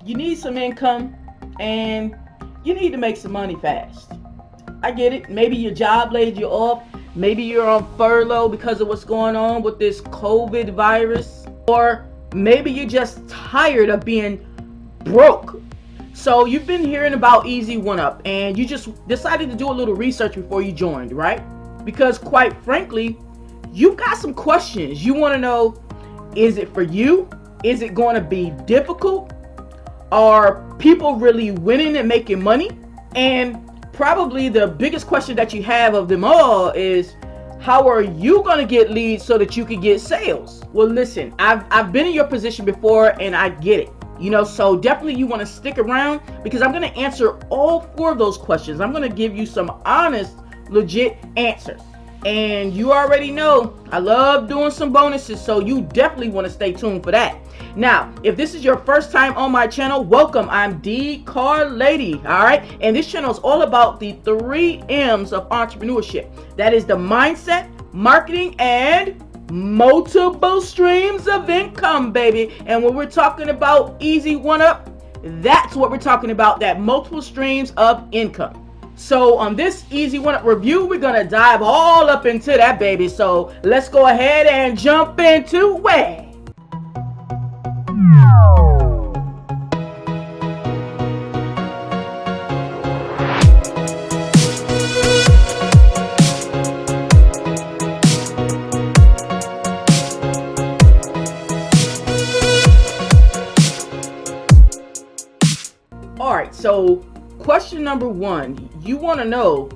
you need some income and you need to make some money fast. I get it. Maybe your job laid you off. Maybe you're on furlough because of what's going on with this COVID virus. Or maybe you're just tired of being broke. So you've been hearing about Easy One Up and you just decided to do a little research before you joined, right? Because quite frankly, you've got some questions. You want to know, is it for you? Is it going to be difficult? Are people really winning and making money? And probably the biggest question that you have of them all is, how are you going to get leads so that you can get sales? Well, listen, I've been in your position before and I get it. So definitely you want to stick around because I'm going to answer all 4 of those questions. I'm going to give you some honest, legit answers. And you already know I love doing some bonuses, so you definitely want to stay tuned for that. Now, if this is your first time on my channel, welcome. I'm 𝐷_Lady, all right? And this channel is all about the 3 M's of entrepreneurship. That is the mindset, marketing, and multiple streams of income, baby. And when we're talking about Easy One Up, that's what we're talking about, that multiple streams of income. So on this Easy One Up review, we're going to dive all up into that, baby. So let's go ahead and jump into it. All right, so question number 1, you want to know,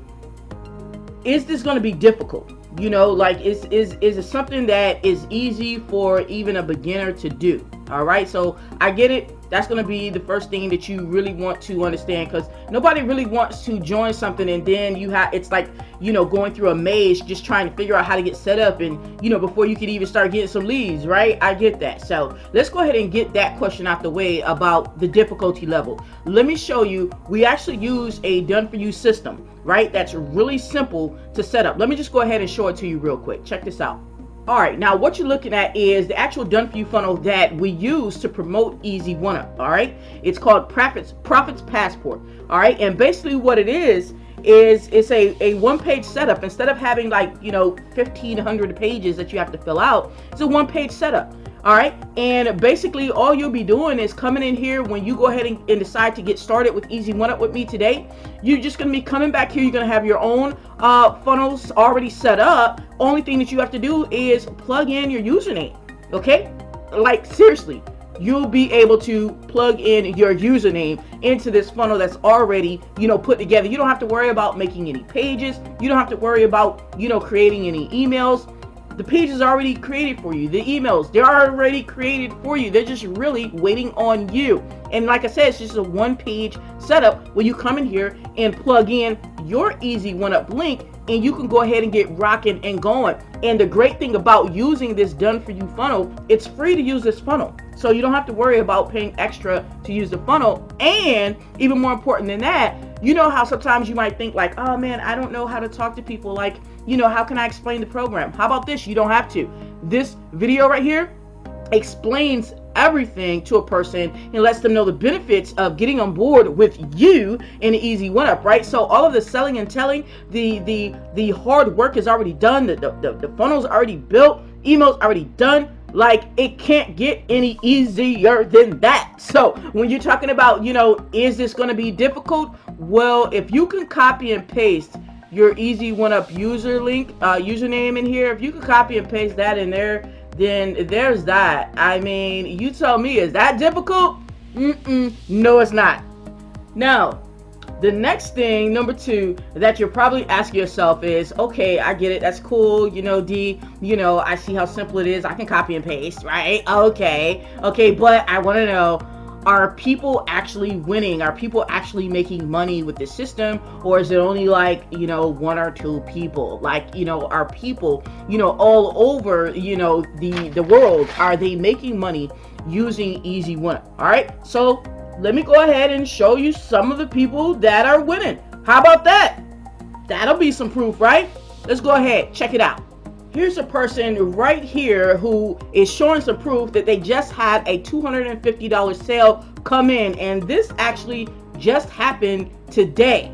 is this going to be difficult? Like is it something that is easy for even a beginner to do? All right, so I get it. That's going to be the first thing that you really want to understand, because nobody really wants to join something and then it's like, going through a maze just trying to figure out how to get set up and, before you can even start getting some leads, right? I get that. So let's go ahead and get that question out the way about the difficulty level. Let me show you. We actually use a done-for-you system, right? That's really simple to set up. Let me just go ahead and show it to you real quick. Check this out. All right, now what you're looking at is the actual done-for-you funnel that we use to promote Easy One Up. All right, it's called Profits Passport. All right, and basically what it is it's a one-page setup. Instead of having 1,500 pages that you have to fill out, it's a one-page setup. All right, and basically all you'll be doing is coming in here when you go ahead and decide to get started with Easy One Up with me today. You're just going to be coming back here. You're going to have your own funnels already set up. Only thing that you have to do is plug in your username. Okay, like seriously, you'll be able to plug in your username into this funnel that's already put together. You don't have to worry about making any pages. You don't have to worry about creating any emails. The page is already created for you. The emails, they're already created for you. They're just really waiting on you. And like I said, it's just a one-page setup where you come in here and plug in your Easy One Up link, and you can go ahead and get rocking and going. And the great thing about using this done-for-you funnel, it's free to use this funnel. So you don't have to worry about paying extra to use the funnel. And even more important than that, how sometimes you might think like, oh man, I don't know how to talk to people. Like, how can I explain the program? How about this? You don't have to. This video right here explains everything to a person and lets them know the benefits of getting on board with you in an Easy One Up, right? So all of the selling and telling, the hard work is already done. The funnel's already built. Email's already done. Like, it can't get any easier than that. So when you're talking about, is this going to be difficult? Well, if you can copy and paste your Easy One Up username in here, if you can copy and paste that in there, then there's that. I mean, you tell me, is that difficult? No, it's not. Now, the next thing, number 2, that you're probably asking yourself is, okay, I get it. That's cool. D, I see how simple it is. I can copy and paste, right? Okay, but I want to know, are people actually winning? Are people actually making money with this system? Or is it only like, 1 or 2 people? Like, are people, all over, the world, are they making money using Easy One Up? All right, so let me go ahead and show you some of the people that are winning. How about that? That'll be some proof, right? Let's go ahead, check it out. Here's a person right here who is showing some proof that they just had a $250 sale come in, and this actually just happened today.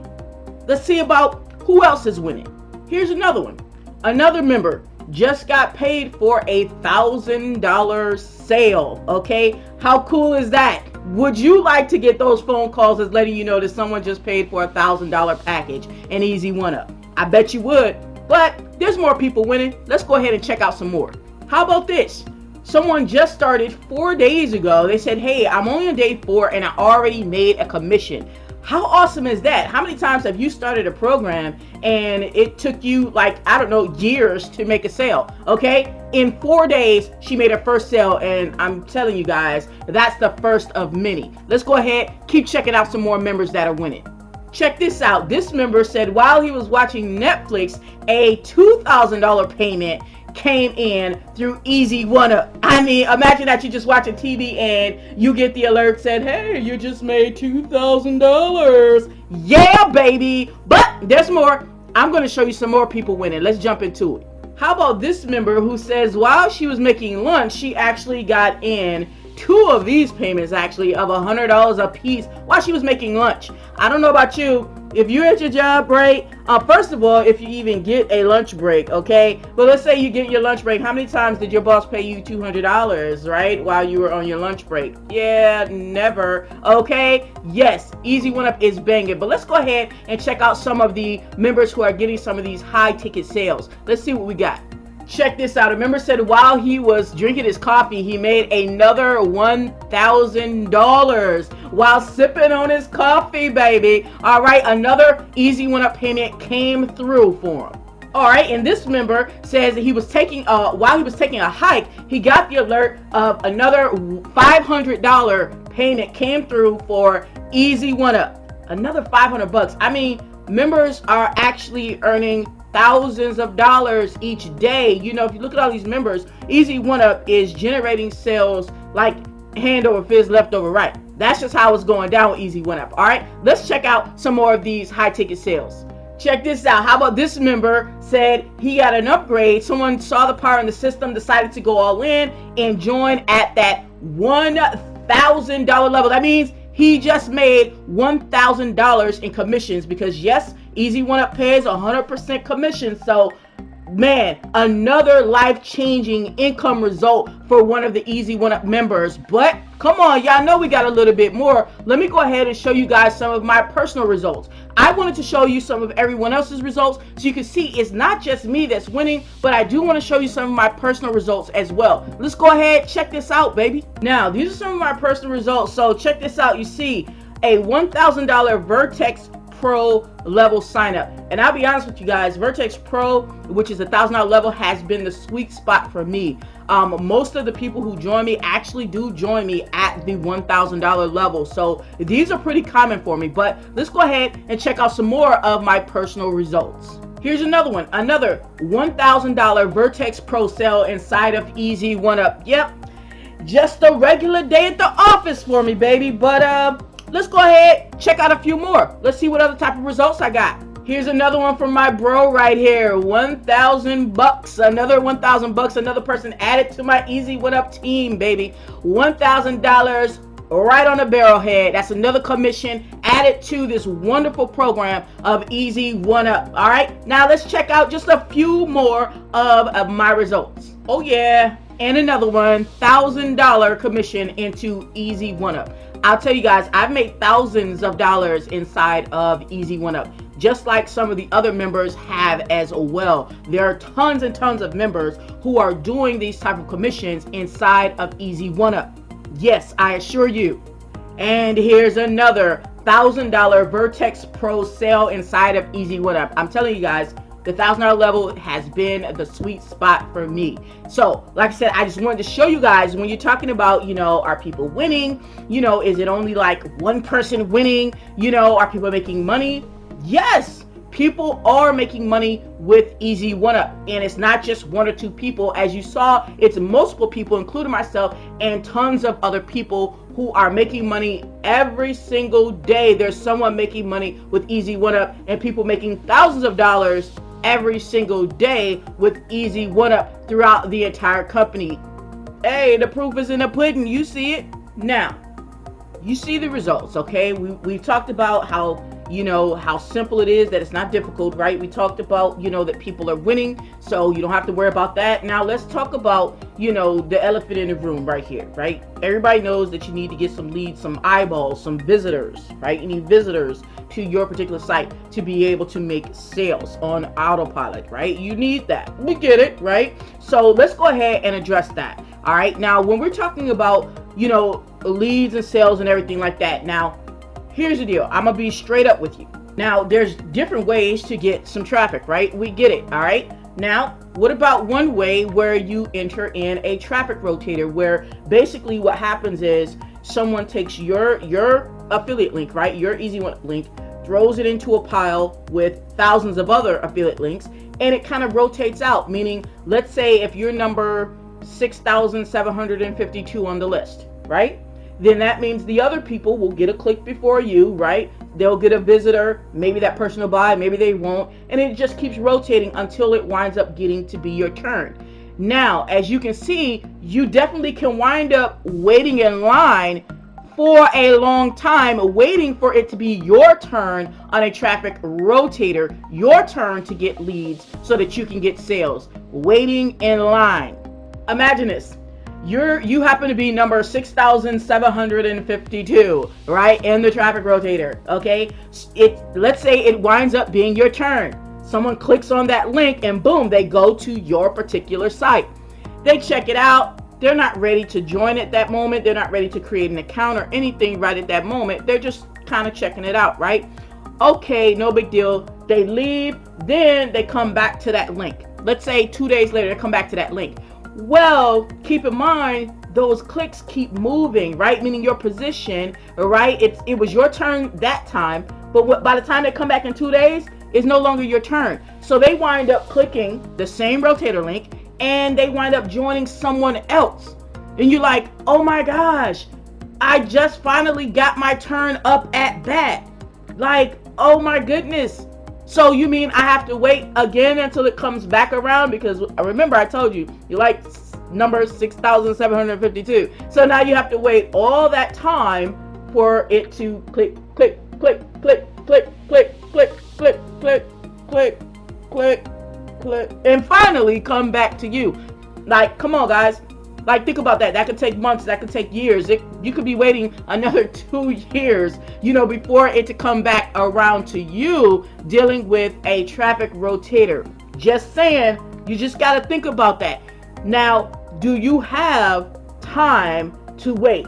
Let's see about who else is winning. Here's another one. Another member just got paid for a $1,000 sale. Okay, how cool is that? Would you like to get those phone calls that's letting you know that someone just paid for a $1,000 package and Easy One Up? I bet you would. But there's more people winning. Let's go ahead and check out some more. How about this? Someone just started 4 days ago. They said, hey, I'm only on day 4 and I already made a commission. How awesome is that? How many times have you started a program and it took you, like, I don't know, years to make a sale? Okay, in 4 days she made her first sale, and I'm telling you guys, that's the first of many. Let's go ahead, keep checking out some more members that are winning. Check this out. This member said while he was watching Netflix, a $2,000 payment came in through Easy One Up. I mean, imagine that you're just watching TV and you get the alert said, hey, you just made $2,000. Yeah, baby. But there's more. I'm going to show you some more people winning. Let's jump into it. How about this member who says while she was making lunch, she actually got in 2 of these payments actually of $100 a piece while she was making lunch. I don't know about you. If you're at your job break, first of all, if you even get a lunch break, okay? But let's say you get your lunch break. How many times did your boss pay you $200, right? While you were on your lunch break? Yeah, never. Okay? Yes, Easy One Up is banging. But let's go ahead and check out some of the members who are getting some of these high ticket sales. Let's see what we got. Check this out. A member said while he was drinking his coffee, he made another $1,000 while sipping on his coffee, baby. All right, another Easy One Up payment came through for him. All right, and this member says that he was taking while he was taking a hike, he got the alert of another $500 payment came through for Easy One Up. Another $500. I mean, members are actually earning thousands of dollars each day. You know, if you look at all these members, Easy One Up is generating sales like hand over fist, left over right. That's just how it's going down with Easy One Up. All right, let's check out some more of these high ticket sales. Check this out. How about this member said he got an upgrade. Someone saw the power in the system, decided to go all in and join at that $1,000 level. That means he just made $1,000 in commissions because yes, Easy One Up pays 100% commission. So man, another life-changing income result for one of the Easy One Up members. But come on, y'all know we got a little bit more. Let me go ahead and show you guys some of my personal results. I wanted to show you some of everyone else's results so you can see it's not just me that's winning, but I do want to show you some of my personal results as well. Let's go ahead, check this out, baby. Now, these are some of my personal results. So check this out. You see a $1,000 Vertex Pro level sign up, and I'll be honest with you guys, Vertex Pro, which is a $1,000 level, has been the sweet spot for me. Most of the people who join me actually do join me at the $1,000 level, so these are pretty common for me. But let's go ahead and check out some more of my personal results. Here's another one, another $1,000 Vertex Pro sale inside of Easy One Up. Yep, just a regular day at the office for me, baby. But let's go ahead, check out a few more. Let's see what other type of results I got. Here's another one from my bro right here. $1,000. Another $1,000. Another person added to my Easy One Up team, baby. $1,000 right on the barrelhead. That's another commission added to this wonderful program of Easy One Up. All right, now let's check out just a few more of my results. Oh yeah, and another $1,000 commission into Easy One Up. I'll tell you guys, I've made thousands of dollars inside of Easy One Up, just like some of the other members have as well. There are tons and tons of members who are doing these type of commissions inside of Easy One Up. Yes, I assure you. And here's another $1,000 Vertex Pro sale inside of Easy One Up. I'm telling you guys, the $1,000 level has been the sweet spot for me. So, like I said, I just wanted to show you guys, when you're talking about, you know, are people winning? You know, is it only like one person winning? You know, are people making money? Yes, people are making money with Easy One Up. And it's not just 1 or 2 people. As you saw, it's multiple people, including myself, and tons of other people who are making money every single day. There's someone making money with Easy One Up, and people making thousands of dollars every single day with Easy One Up throughout the entire company. Hey, the proof is in the pudding. You see it now. You see the results, okay? We've talked about how, how simple it is, that it's not difficult, right? We talked about, that people are winning, so you don't have to worry about that. Now let's talk about, the elephant in the room right here, right? Everybody knows that you need to get some leads, some eyeballs, some visitors, right? You need visitors to your particular site to be able to make sales on autopilot, right? You need that. We get it, right? So let's go ahead and address that. All right. Now, when we're talking about, leads and sales and everything like that. Now, here's the deal. I'm going to be straight up with you. Now, there's different ways to get some traffic, right? We get it. All right. Now, what about one way where you enter in a traffic rotator, where basically what happens is someone takes your affiliate link, right? Your Easy One link, throws it into a pile with thousands of other affiliate links, and it kind of rotates out. Meaning, let's say if you're number 6,752 on the list, right? Then that means the other people will get a click before you, right? They'll get a visitor. Maybe that person will buy, maybe they won't. And it just keeps rotating until it winds up getting to be your turn. Now, as you can see, you definitely can wind up waiting in line for a long time, waiting for it to be your turn on a traffic rotator, your turn to get leads so that you can get sales. Waiting in line. Imagine this. You happen to be number 6,752, right, in the traffic rotator, okay? Let's say it winds up being your turn. Someone clicks on that link and boom, they go to your particular site. They check it out. They're not ready to join at that moment. They're not ready to create an account or anything right at that moment. They're just kind of checking it out, right? Okay, no big deal. They leave, then they come back to that link. Let's say 2 days later, they come back to that link. Well, keep in mind, those clicks keep moving, right? Meaning your position, right? It was your turn that time, but by the time they come back in 2 days, it's no longer your turn. So they wind up clicking the same rotator link and they wind up joining someone else. And you're like, oh my gosh, I just finally got my turn up at bat. Like, oh my goodness. So you mean I have to wait again until it comes back around? Because remember, I told you, you like number 6,752. So now you have to wait all that time for it to click, click, click, click, click, click, click, click, click, click, click, click, and finally come back to you. Like, come on, guys. Like, think about that. That could take months. That could take years. You could be waiting another 2 years, before it to come back around to you dealing with a traffic rotator. Just saying, you just got to think about that. Now, do you have time to wait?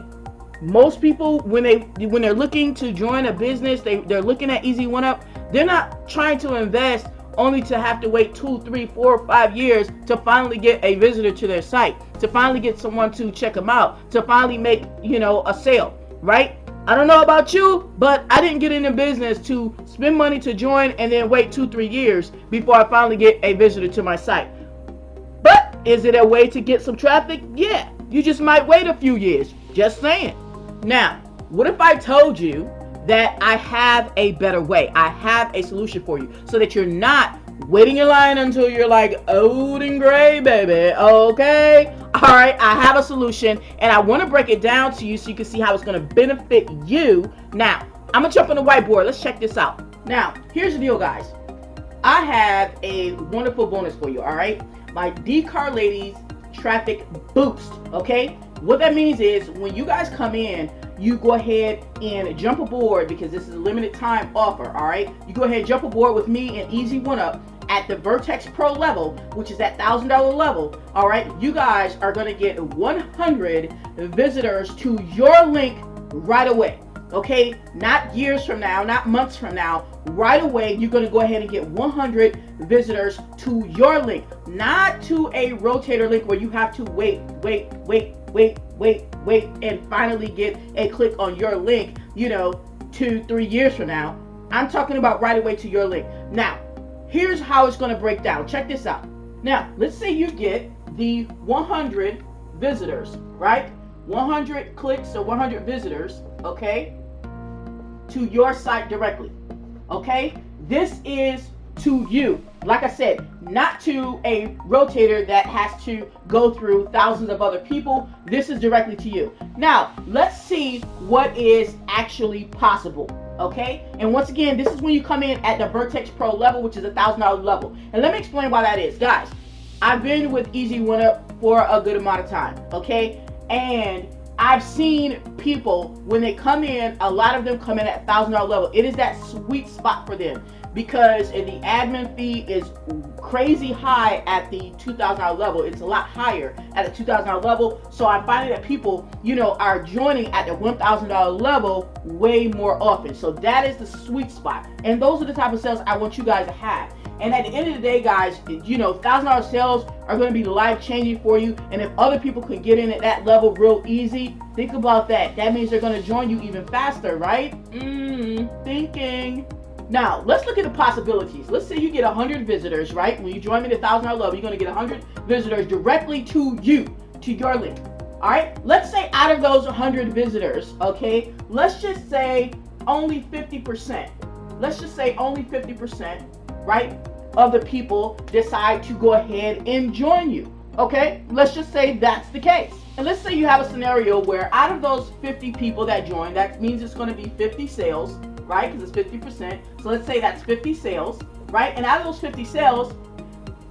Most people, when they're looking to join a business, they're looking at Easy One Up. They're not trying to invest only to have to wait 2, 3, 4, 5 years to finally get a visitor to their site, to finally get someone to check them out, to finally make, a sale, right? I don't know about you, but I didn't get into business to spend money to join and then wait 2, 3 years before I finally get a visitor to my site. But is it a way to get some traffic? Yeah, you just might wait a few years. Just saying. Now, what if I told you that I have a better way? I have a solution for you so that you're not waiting in line until you're like old and gray, baby. Okay? All right, I have a solution and I want to break it down to you so you can see how it's going to benefit you. Now, I'm going to jump on the whiteboard. Let's check this out. Now, here's the deal, guys. I have a wonderful bonus for you, all right? My 𝐷 Ladies Traffic Boost, okay? What that means is when you guys come in, you go ahead and jump aboard, because this is a limited time offer, all right? You go ahead and jump aboard with me and Easy One Up at the Vertex Pro level, which is that $1,000 level, all right? You guys are going to get 100 visitors to your link right away, okay? Not years from now, not months from now. Right away, you're going to go ahead and get 100 visitors to your link, not to a rotator link where you have to wait, and finally get a click on your link, 2, 3 years from now. I'm talking about right away to your link. Now, here's how it's going to break down. Check this out. Now, let's say you get the 100 visitors, right? 100 clicks or 100 visitors, okay, to your site directly. Okay, this is to you. Like I said, not to a rotator that has to go through thousands of other people. This is directly to you. Now, let's see what is actually possible. Okay, and once again, this is when you come in at the Vertex Pro level, which is $1,000 level. And let me explain why that is. Guys, I've been with 𝐬𝐴 for a good amount of time, okay? And I've seen people, when they come in, a lot of them come in at $1,000 level. It is that sweet spot for them because the admin fee is crazy high at the $2,000 level. It's a lot higher at the $2,000 level. So I'm finding that people, are joining at the $1,000 level way more often. So that is the sweet spot. And those are the type of sales I want you guys to have. And at the end of the day, guys, $1,000 sales are going to be life-changing for you. And if other people can get in at that level real easy, think about that. That means they're going to join you even faster, right? Thinking. Now, let's look at the possibilities. Let's say you get 100 visitors, right? When you join me at $1,000 level, you're going to get 100 visitors directly to you, to your link. All right? Let's say out of those 100 visitors, okay, let's just say only 50%. Let's just say only 50%, right, of the people decide to go ahead and join you. Okay? Let's just say that's the case. And let's say you have a scenario where out of those 50 people that join, that means it's going to be 50 sales, right? Because it's 50%. So let's say that's 50 sales, right? And out of those 50 sales,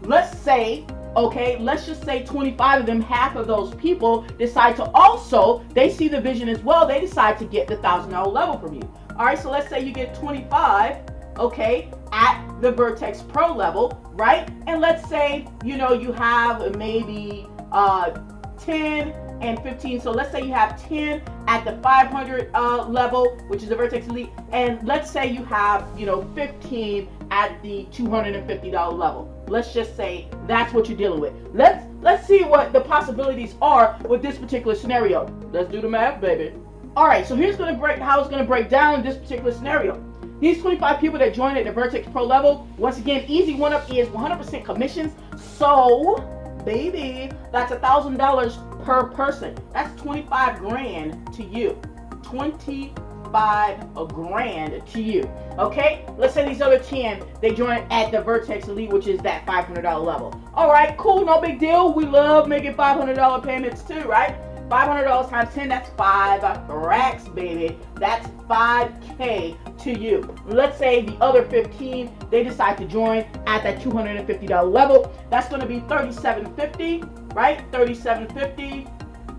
let's say, okay, let's just say 25 of them, half of those people decide to also, they see the vision as well, they decide to get the $1,000 level from you. All right, so let's say you get 25, okay, at the Vertex Pro level, right? And let's say, you have maybe 10 and 15. So let's say you have 10 at the 500 level, which is the Vertex Elite, and let's say you have 15 at the $250 level. Let's just say that's what you're dealing with. Let's see what the possibilities are with this particular scenario. Let's do the math, baby. All right, so here's how it's gonna break down this particular scenario. These 25 people that joined at the Vertex Pro level, once again, easy one-up is 100% commissions. So, baby, that's $1,000 per person. That's 25 grand to you. 25 grand to you. Okay? Let's say these other 10, they join at the Vertex Elite, which is that $500 level. All right, cool, no big deal. We love making $500 payments too, right? $500 times 10, that's 5 racks, baby. That's 5K to you. Let's say the other 15, they decide to join at that $250 level. That's going to be $3,750, right? $3,750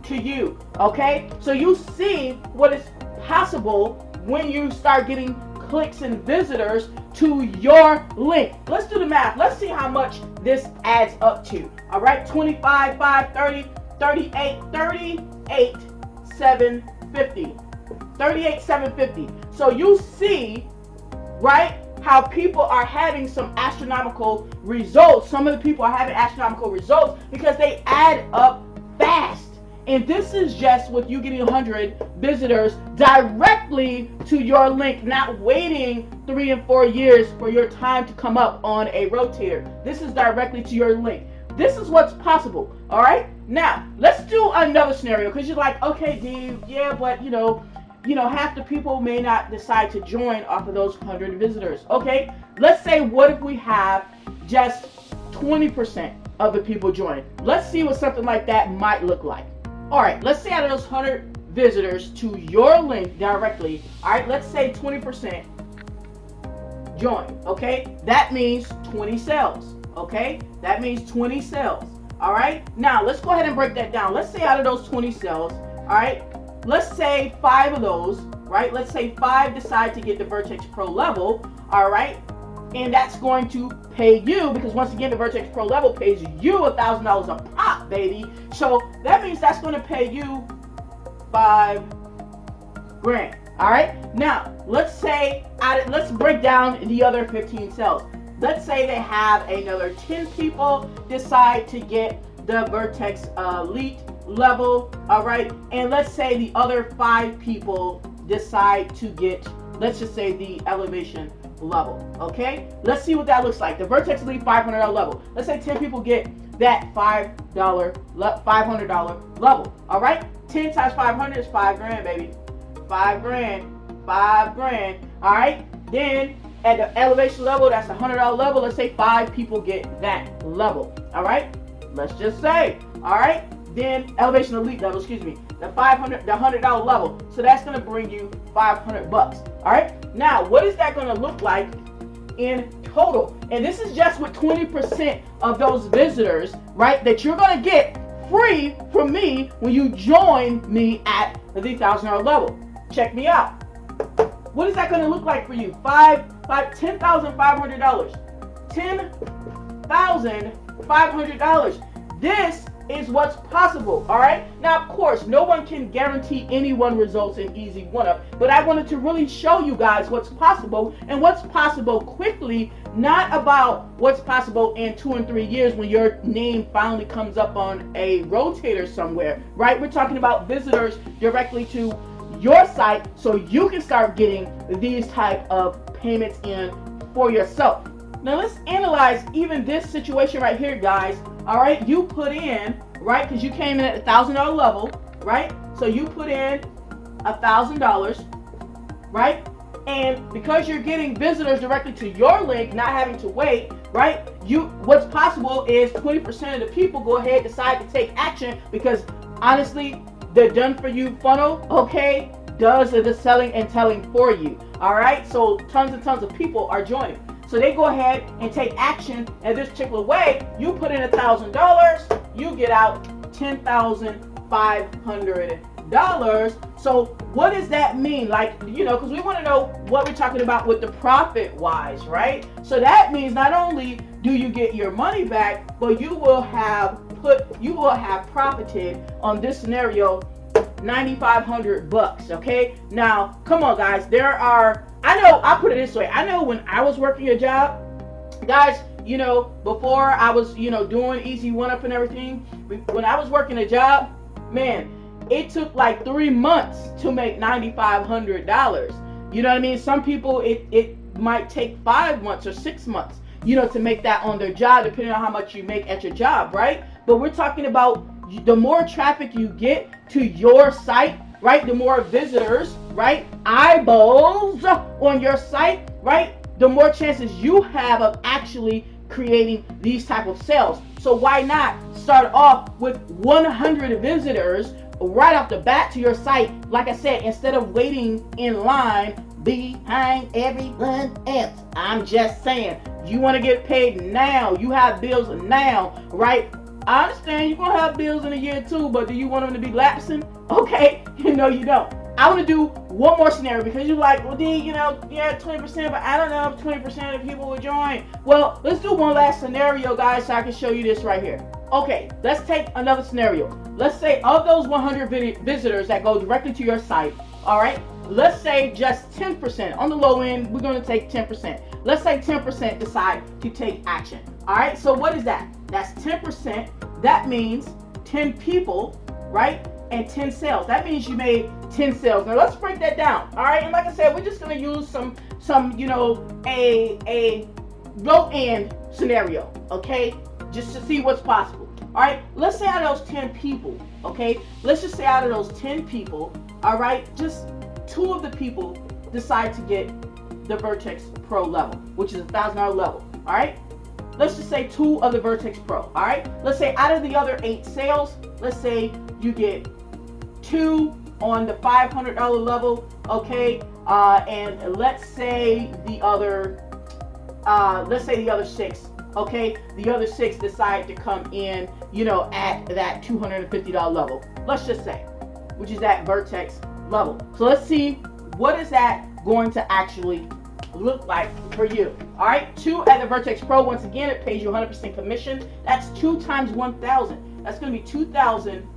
to you. Okay? So you see what is possible when you start getting clicks and visitors to your link. Let's do the math. Let's see how much this adds up to. All right? 25, 5, 30. 38,750. 38,750. So you see, right, how people are having some astronomical results. Some of the people are having astronomical results because they add up fast. And this is just with you getting 100 visitors directly to your link, not waiting 3 and 4 years for your time to come up on a rotator. This is directly to your link. This is what's possible. All right. Now let's do another scenario because you're like, okay, Dave, yeah, but half the people may not decide to join off of those 100 visitors. Okay. Let's say, what if we have just 20% of the people join? Let's see what something like that might look like. All right. Let's say out of those 100 visitors to your link directly. All right. Let's say 20% join. Okay. That means 20 sales. Okay, that means 20 sales. All right, now let's go ahead and break that down. Let's say out of those 20 sales, all right, let's say 5 of those, right? Let's say 5 decide to get the Vertex Pro level, all right, and that's going to pay you, because once again, the Vertex Pro level pays you $1,000 a pop, baby. So that means that's going to pay you 5 grand. All right, now let's say let's break down the other 15 sales. Let's say they have another 10 people decide to get the Vertex Elite level, all right? And let's say the other 5 people decide to get, let's just say, the elevation level, okay? Let's see what that looks like. The Vertex Elite $500 level. Let's say 10 people get that $500 level, all right? 10 times 500 is 5 grand, baby. 5 grand, 5 grand, all right? Then at the elevation level, that's the $100 level. Let's say 5 people get that level. All right. Let's just say, all right. Then elevation elite level, excuse me, the $100 level. So that's going to bring you $500. All right. Now, what is that going to look like in total? And this is just with 20% of those visitors, right, that you're going to get free from me when you join me at the $1,000 level. Check me out. What is that going to look like for you? $10,500. $10,500. This is what's possible. All right. Now, of course, no one can guarantee anyone results in easy one-up, but I wanted to really show you guys what's possible and what's possible quickly, not about what's possible in 2 and 3 years when your name finally comes up on a rotator somewhere, right? We're talking about visitors directly to your site so you can start getting these type of payments in for yourself. Now let's analyze even this situation right here, guys. All right, you put in, right, because you came in at the $1,000 level, right? So you put in $1,000, right? And because you're getting visitors directly to your link, not having to wait, right? What's possible is 20% of the people go ahead and decide to take action because honestly, the done for you funnel, okay, does the selling and telling for you. All right, so tons and tons of people are joining. So they go ahead and take action in this particular way. You put in $1,000, you get out $10,500. So what does that mean? Like, because we want to know what we're talking about with the profit wise, right? So that means not only do you get your money back, but you will have profited on this scenario $9,500. Okay, now come on, guys. I'll put it this way. I know when I was working a job, guys, before I was, doing easy one-up and everything, when I was working a job, man, it took like 3 months to make $9,500. You know what I mean? Some people, it might take 5 months or 6 months, to make that on their job, depending on how much you make at your job, right? But we're talking about the more traffic you get to your site, right? The more visitors, right? Eyeballs on your site, right? The more chances you have of actually creating these type of sales. So why not start off with 100 visitors right off the bat to your site? Like I said, instead of waiting in line behind everyone else. I'm just saying, you want to get paid now. You have bills now, right? I understand you're going to have bills in a year too, but do you want them to be lapsing? Okay, you don't. I want to do one more scenario because you're like, well, D, 20%, but I don't know if 20% of people will join. Well, let's do one last scenario, guys, so I can show you this right here. Okay, let's take another scenario. Let's say of those 100 visitors that go directly to your site, all right, let's say just 10%. On the low end, we're going to take 10%. Let's say 10% decide to take action. All right, so what is that? That's 10%. That means 10 people, right? And 10 sales. That means you made 10 sales. Now let's break that down. All right, and like I said, we're just going to use some a low end scenario, okay? Just to see what's possible. All right, let's say out of those 10 people, okay? Let's just say out of those 10 people, all right, just 2 of the people decide to get the Vertex Pro level, which is $1,000 level. All right, let's just say 2 of the Vertex Pro. All right, let's say out of the other 8 sales, let's say you get 2 on the $500 level, okay, and let's say the other 6, okay, the other 6 decide to come in, at that $250 level. Let's just say, which is that Vertex level. So let's see, what is that going to actually look like for you? All right, 2 at the Vertex Pro. Once again, it pays you 100% commission. That's 2 times 1,000. That's going to be 2,000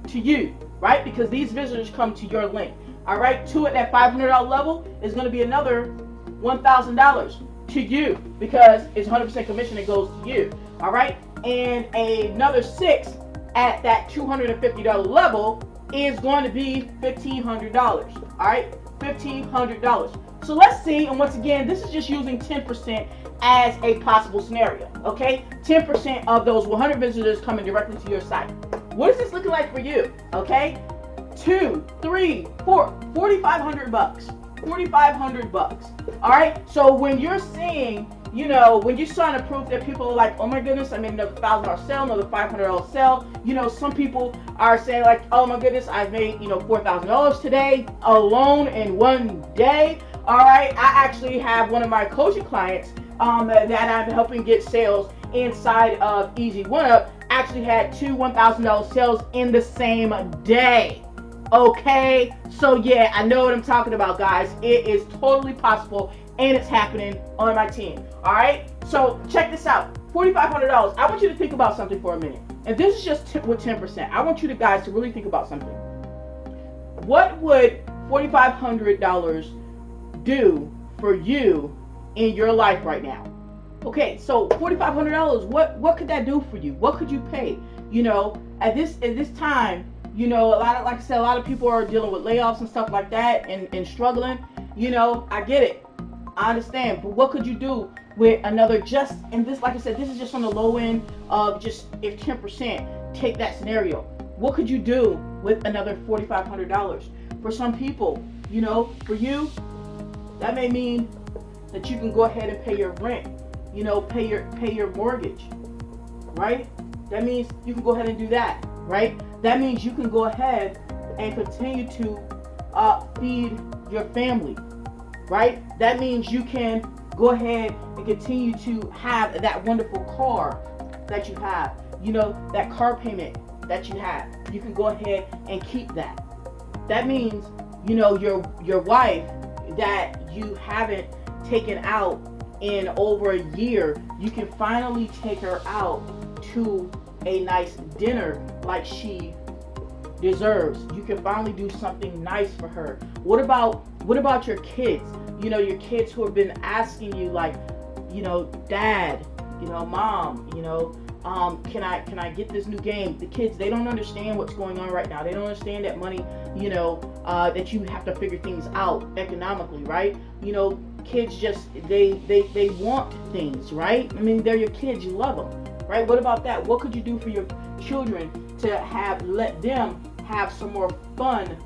to you, right? Because these visitors come to your link. All right, 2 at that $500 level is going to be another $1,000 to you because it's 100% commission that goes to you. All right, and another 6 at that $250 level is going to be $1,500. All right, $1,500. So let's see, and once again, this is just using 10% as a possible scenario, okay? 10% of those 100 visitors coming directly to your site. What is this looking like for you, okay? 2, 3, 4, $4,500, 4,500 bucks. All right. So when you're seeing, you know, when you're starting to prove that people are like, oh my goodness, I made another $1,000 sale, another $500 sale. You know, some people are saying like, oh my goodness, I've made, you know, $4,000 today alone in one day. All right. I actually have one of my coaching clients that I'm helping get sales inside of Easy One Up actually had two $1,000 sales in the same day. Okay, so yeah, I know what I'm talking about, guys. It is totally possible, and it's happening on my team. All right, so check this out. $4,500. I want you to think about something for a minute, and this is just with 10%. I want you guys to really think about something. What would $4,500 do for you in your life right now? Okay, so $4,500. What could that do for you? What could you pay? You know, at this time. You know, like I said, a lot of people are dealing with layoffs and stuff like that and struggling. You know, I get it. I understand. But what could you do with another and this, like I said, this is just on the low end of just if 10% take that scenario. What could you do with another $4,500? For some people, you know, for you, that may mean that you can go ahead and pay your rent, you know, pay your mortgage, right? That means you can go ahead and do that, right? That means you can go ahead and continue to feed your family, right? That means you can go ahead and continue to have that wonderful car that you have, you know, that car payment that you have. You can go ahead and keep that. That means, you know, your wife that you haven't taken out in over a year, you can finally take her out to a nice dinner like she deserves. You can finally do something nice for her. What about your kids? You know, your kids who have been asking you like, you know, dad, you know, mom, you know, can I get this new game? The kids, they don't understand what's going on right now. They don't understand that money, you know, that you have to figure things out economically, right? You know, kids just they want things, right? I mean, they're your kids, you love them. Right? What about that? What could you do for your children to let them have some more fun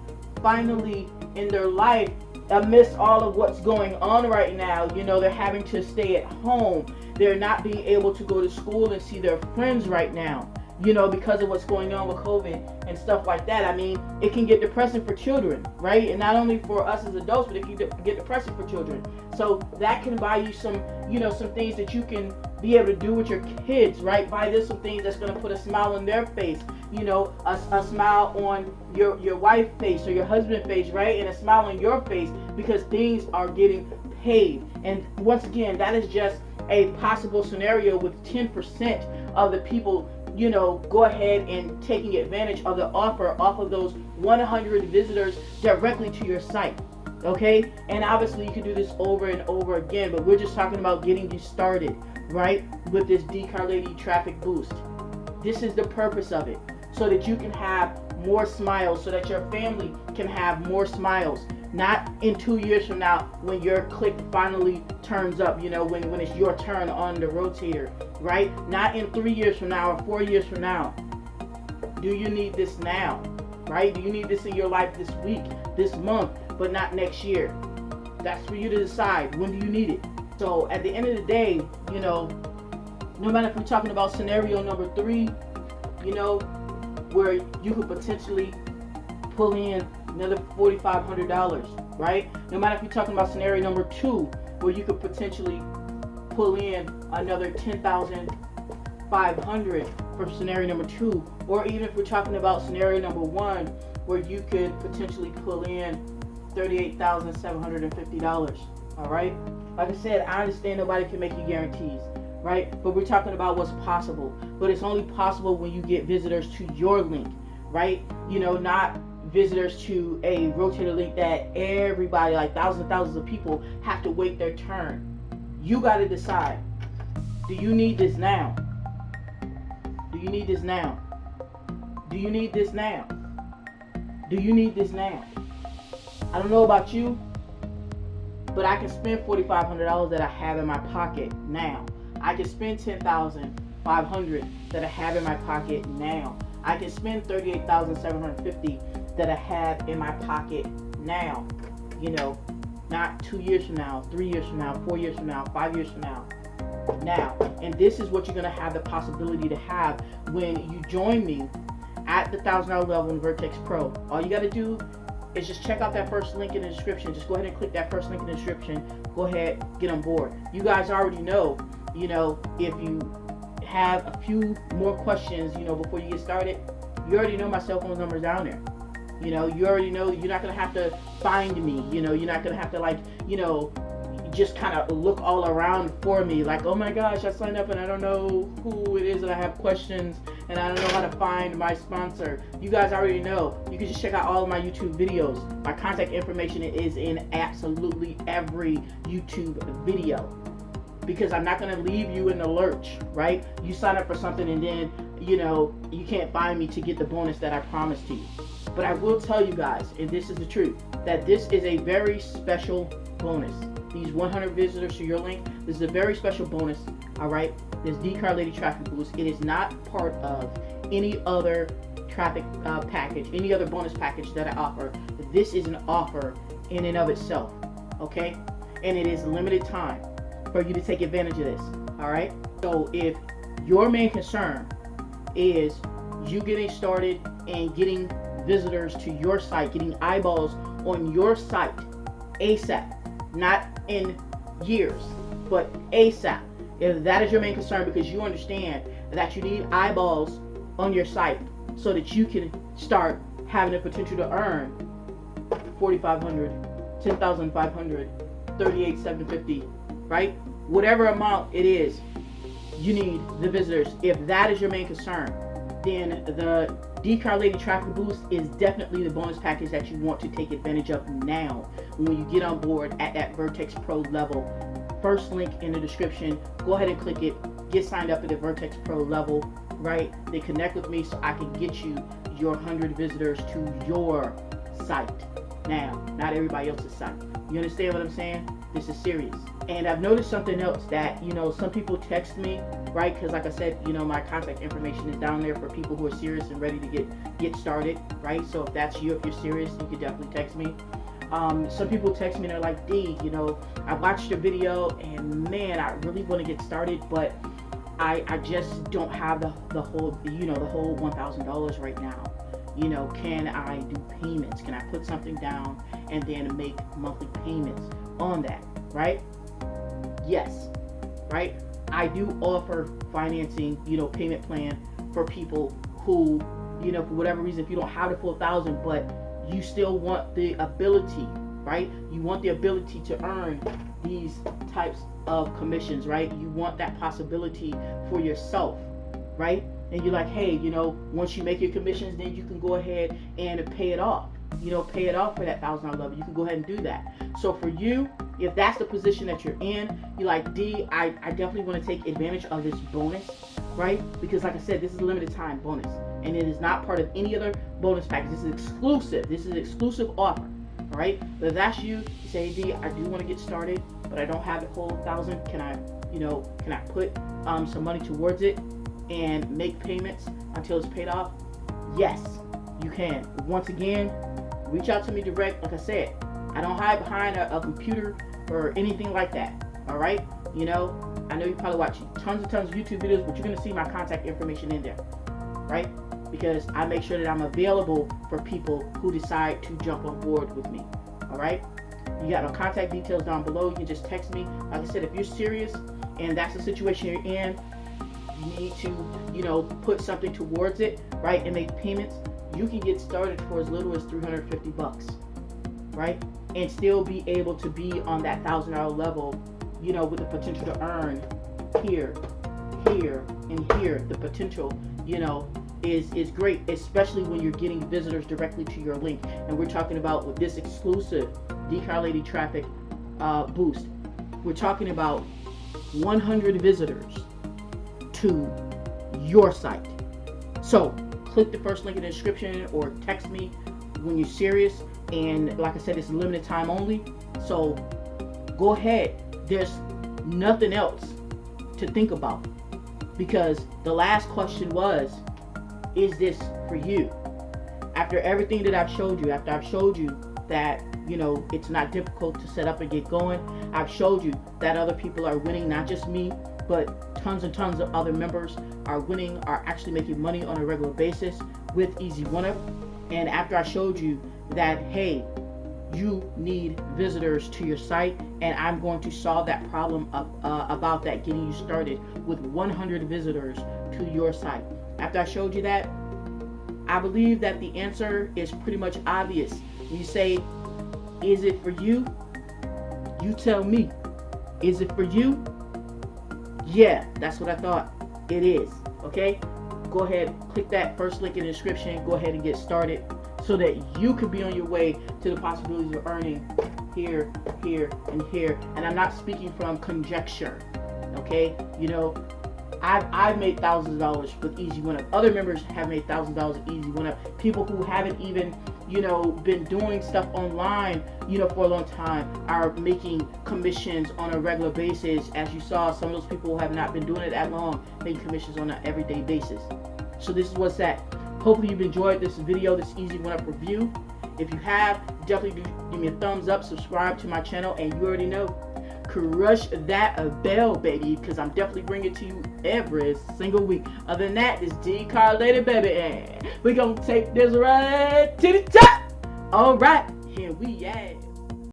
finally in their life amidst all of what's going on right now? You know, they're having to stay at home. They're not being able to go to school and see their friends right now, you know, because of what's going on with COVID and stuff like that. I mean, it can get depressing for children, right? And not only for us as adults, but it can get depressing for children. So that can buy you some, you know, some things that you can be able to do with your kids, right? Buy them some things that's going to put a smile on their face, you know, a smile on your wife's face or your husband's face, right? And a smile on your face because things are getting paid. And once again, that is just a possible scenario with 10% of the people, you know, go ahead and taking advantage of the offer off of those 100 visitors directly to your site. Okay, and obviously you can do this over and over again, but we're just talking about getting you started, right, with this 𝐷CarLady traffic boost. This is the purpose of it, so that you can have more smiles, so that your family can have more smiles. Not in 2 years from now when your click finally turns up, you know, when it's your turn on the rotator, right? Not in 3 years from now or 4 years from now. Do you need this now, right? Do you need this in your life this week, this month, but not next year? That's for you to decide. When do you need it? So at the end of the day, you know, no matter if we're talking about scenario number 3, you know, where you could potentially pull in another $4,500, right? No matter if you're talking about scenario number 2, where you could potentially pull in another $10,500 from scenario number 2, or even if we're talking about scenario number 1, where you could potentially pull in $38,750. All right. Like I said, I understand nobody can make you guarantees, right? But we're talking about what's possible. But it's only possible when you get visitors to your link, right? You know, not visitors to a rotator link that everybody, like thousands and thousands of people, have to wait their turn. You got to decide. Do you need this now? Do you need this now? Do you need this now? Do you need this now? I don't know about you, but I can spend $4,500 that I have in my pocket now. I can spend $10,500 that I have in my pocket now. I can spend $38,750 that I have in my pocket now. You know, Not 2 years from now, 3 years from now, 4 years from now, 5 years from now. Now, and this is what you're going to have the possibility to have when you join me at the $1,000 level in Vertex Pro. All you got to do is just check out that first link in the description. Just go ahead and click that first link in the description. Go ahead, get on board. You guys already know, if you have a few more questions, before you get started, you already know my cell phone number is down there. You already know you're not going to have to find me. You're not going to have to just kind of look all around for me like, oh my gosh, I signed up and I don't know who it is and I have questions and I don't know how to find my sponsor. You guys already know. You can just check out all of my YouTube videos. My contact information is in absolutely every YouTube video, because I'm not going to leave you in the lurch, right? You sign up for something and then, you can't find me to get the bonus that I promised to you. But I will tell you guys, and this is the truth, that this is a very special bonus. These 100 visitors to your link, this is a very special bonus, all right? This 𝐷 Lady traffic boost, it is not part of any other traffic package, any other bonus package that I offer. This is an offer in and of itself, okay? And it is limited time for you to take advantage of this, all right? So if your main concern is you getting started and getting visitors to your site, getting eyeballs on your site ASAP, not in years, but ASAP. If that is your main concern, because you understand that you need eyeballs on your site so that you can start having the potential to earn $4,500, $10,500, $38,750, right? Whatever amount it is, you need the visitors. If that is your main concern, then the 𝐷 Lady traffic boost is definitely the bonus package that you want to take advantage of now when you get on board at that Vertex Pro level. First link in the description. Go ahead and click it. Get signed up at the Vertex Pro level, right? Then connect with me so I can get you your 100 visitors to your site now, not everybody else's site. You understand what I'm saying? This is serious. And I've noticed something else that, some people text me, right? Because like I said, my contact information is down there for people who are serious and ready to get started, right? So if that's you, if you're serious, you can definitely text me. Some people text me and they're like, D, I watched your video and man, I really want to get started, but I just don't have the whole, the whole $1,000 right now. Can I do payments? Can I put something down and then make monthly payments on that, right? Yes, right? I do offer financing, payment plan for people who, for whatever reason, if you don't have the full 1,000, but you still want the ability, right? You want the ability to earn these types of commissions, right? You want that possibility for yourself, right? And you're like, hey, once you make your commissions, then you can go ahead and pay it off. Pay it off for that $1,000 level. You can go ahead and do that. So for you, if that's the position that you're in, you're like, D, I definitely want to take advantage of this bonus, right? Because like I said, this is a limited time bonus. And it is not part of any other bonus package. This is exclusive. This is an exclusive offer, all right? But if that's you, you say, D, I do want to get started, but I don't have the whole 1,000. Can I put some money towards it and make payments until it's paid off? Yes, you can. Once again, reach out to me direct. Like I said, I don't hide behind a computer or anything like that, all right? I know you probably watch tons of YouTube videos, but you're going to see my contact information in there, right? Because I make sure that I'm available for people who decide to jump on board with me, all right? You got my contact details down below. You can just text me. Like I said, if you're serious and that's the situation you're in, you need to, put something towards it, right, and make payments. You can get started for as little as $350, right, and still be able to be on that $1,000 level, with the potential to earn here, and here. The potential, is great, especially when you're getting visitors directly to your link. And we're talking about with this exclusive 𝐷 Lady traffic boost, we're talking about 100 visitors to your site. So click the first link in the description or text me when you're serious. And like I said, it's limited time only. So go ahead. There's nothing else to think about, because the last question was, is this for you? After everything that I've showed you, after I've showed you that, you know, it's not difficult to set up and get going. I've showed you that other people are winning, not just me, but tons and tons of other members are winning, are actually making money on a regular basis with 𝐬𝐶1UP. And after I showed you that, hey, you need visitors to your site, and I'm going to solve that problem about that, getting you started with 100 visitors to your site. After I showed you that, I believe that the answer is pretty much obvious. You say, is it for you? You tell me. Is it for you? Yeah, that's what I thought. It is. Okay? Go ahead, click that first link in the description. Go ahead and get started so that you can be on your way to the possibilities of earning here, here, and here. And I'm not speaking from conjecture. Okay? You know, I've made thousands of dollars with 𝐬𝐶1UP. Other members have made thousands of dollars with 𝐬𝐶1UP. People who haven't even, you know, been doing stuff online, you know, for a long time are making commissions on a regular basis. As you saw, some of those people who have not been doing it that long, making commissions on an everyday basis. So this is what's at. Hopefully you've enjoyed this video, this 𝐬𝐶1UP review. If you have, definitely give me a thumbs up, subscribe to my channel, and you already know, crush that bell, baby, because I'm definitely bringing it to you every single week. Other than that, this 𝐷 Lady, baby, and we're gonna take this right to the top. All right, here we at.